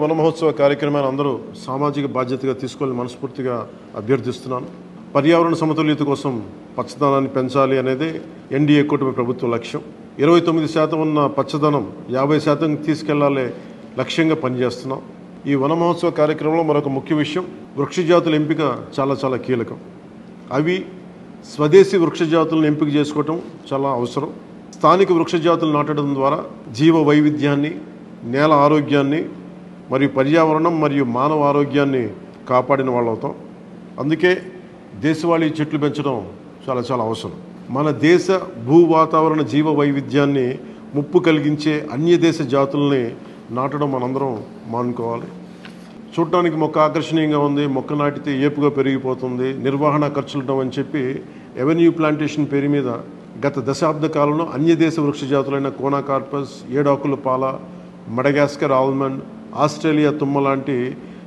వన మహోత్సవ కార్యక్రమాన్ని అందరూ సామాజిక బాధ్యతగా తీసుకొని మనస్ఫూర్తిగా అభ్యర్థిస్తున్నాను. పర్యావరణ సమతుల్యత కోసం పచ్చదనాన్ని పెంచాలి అనేది ఎన్డీఏ కూటమి ప్రభుత్వ లక్ష్యం. 29% ఉన్న పచ్చదనం 50% తీసుకెళ్లాలే లక్ష్యంగా పనిచేస్తున్నాం. ఈ వన మహోత్సవ కార్యక్రమంలో మరొక ముఖ్య విషయం, వృక్ష జాతుల ఎంపిక చాలా కీలకం. అవి స్వదేశీ వృక్ష జాతులను ఎంపిక చేసుకోవటం చాలా అవసరం. స్థానిక వృక్ష జాతులు నాటడం ద్వారా జీవ వైవిధ్యాన్ని, నేల ఆరోగ్యాన్ని మరియు పర్యావరణం మరియు మానవ ఆరోగ్యాన్ని కాపాడిన వాళ్ళు అవుతాం. అందుకే దేశవాళీ చెట్లు పెంచడం చాలా అవసరం. మన దేశ భూ వాతావరణ జీవ వైవిధ్యాన్ని ముప్పు కలిగించే అన్య దేశ జాతుల్ని నాటడం మనందరం మానుకోవాలి. చూడటానికి మొక్క ఆకర్షణీయంగా ఉంది, మొక్క నాటితే ఏపుగా పెరిగిపోతుంది, నిర్వహణ ఖర్చులుంటాం అని చెప్పి ఎవెన్యూ ప్లాంటేషన్ పేరు మీద గత దశాబ్ద కాలంలో అన్య దేశ వృక్ష జాతులైన కోనాకార్పస్, ఏడాకుల పాల, మడగాస్కర్ ఆల్మండ్, ఆస్ట్రేలియా తుమ్మ లాంటి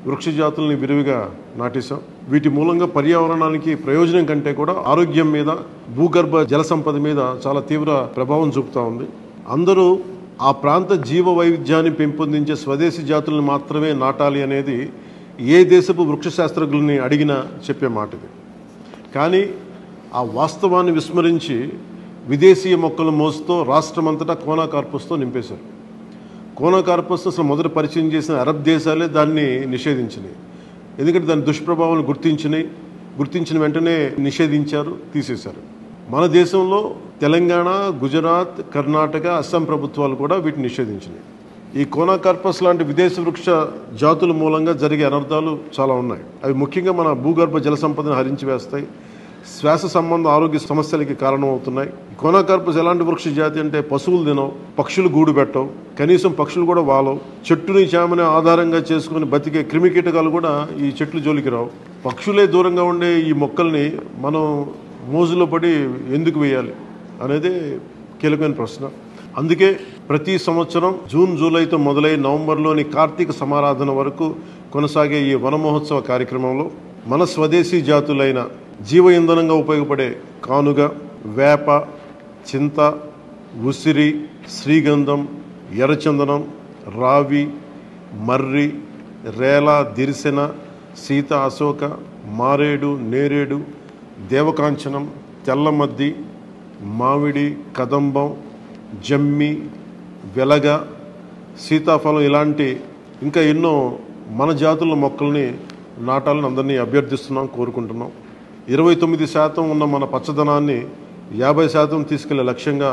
వృక్ష జాతుల్ని విరివిగా నాటేశాం. వీటి మూలంగా పర్యావరణానికి ప్రయోజనం కంటే కూడా ఆరోగ్యం మీద, భూగర్భ జల సంపద మీద చాలా తీవ్ర ప్రభావం చూపుతూ ఉంది. అందరూ ఆ ప్రాంత జీవ వైవిధ్యాన్ని పెంపొందించే స్వదేశీ జాతులను మాత్రమే నాటాలి అనేది ఏ దేశపు వృక్ష శాస్త్రజ్ఞుల్ని అడిగినా చెప్పే మాట ఇది. కానీ ఆ వాస్తవాన్ని విస్మరించి విదేశీయ మొక్కల మోసుతో రాష్ట్రమంతటా కోనాకార్పస్తో నింపేశారు. కోనాకార్పస్ అసలు మొదట పరిచయం చేసిన అరబ్ దేశాలే దాన్ని నిషేధించినాయి. ఎందుకంటే దాని దుష్ప్రభావాలను గుర్తించిన వెంటనే నిషేధించారు, తీసేశారు. మన దేశంలో తెలంగాణ, గుజరాత్, కర్ణాటక, అస్సాం ప్రభుత్వాలు కూడా వీటిని నిషేధించినాయి. ఈ కోనాకార్పస్ లాంటి విదేశ వృక్ష జాతుల మూలంగా జరిగే అనర్థాలు చాలా ఉన్నాయి. అవి ముఖ్యంగా మన భూగర్భ జల సంపదను హరించి వేస్తాయి, శ్వాస సంబంధ ఆరోగ్య సమస్యలకి కారణమవుతున్నాయి. కోనాకార్పస్ ఎలాంటి వృక్ష జాతి అంటే పశువులు తినవు, పక్షులు గూడు పెట్టవు, కనీసం పక్షులు కూడా వాలవు. చెట్టుని చేమని ఆధారంగా చేసుకుని బతికే క్రిమికీటకాలు కూడా ఈ చెట్లు జోలికి రావు. పక్షులే దూరంగా ఉండే ఈ మొక్కల్ని మనం మోజులో పడి ఎందుకు వేయాలి అనేది కీలకమైన ప్రశ్న. అందుకే ప్రతి సంవత్సరం జూన్, జూలైతో మొదలై నవంబర్లోని కార్తీక సమారాధన వరకు కొనసాగే ఈ వన మహోత్సవ కార్యక్రమంలో మన స్వదేశీ జాతులైన జీవ ఇంధనంగా ఉపయోగపడే కానుగ, వేప, చింత, ఉసిరి, శ్రీగంధం, ఎర్రచందనం, రావి, మర్రి, రేల, దిరిసెన, సీత, అశోక, మారేడు, నేరేడు, దేవకాంచనం, తెల్లమద్ది, మామిడి, కదంబం, జమ్మి, వెలగ, సీతాఫలం ఇలాంటి ఇంకా ఎన్నో మన జాతుల మొక్కల్ని నాటాలని అందరినీ అభ్యర్థిస్తున్నాం, కోరుకుంటున్నాం. 29% ఉన్న మన పచ్చదనాన్ని 50% తీసుకెళ్లే లక్ష్యంగా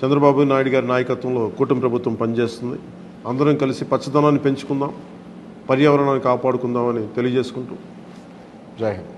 చంద్రబాబు నాయుడు గారి నాయకత్వంలో కూటమి ప్రభుత్వం పనిచేస్తుంది. అందరం కలిసి పచ్చదనాన్ని పెంచుకుందాం, పర్యావరణాన్ని కాపాడుకుందామని తెలియజేసుకుంటూ జై హింద్.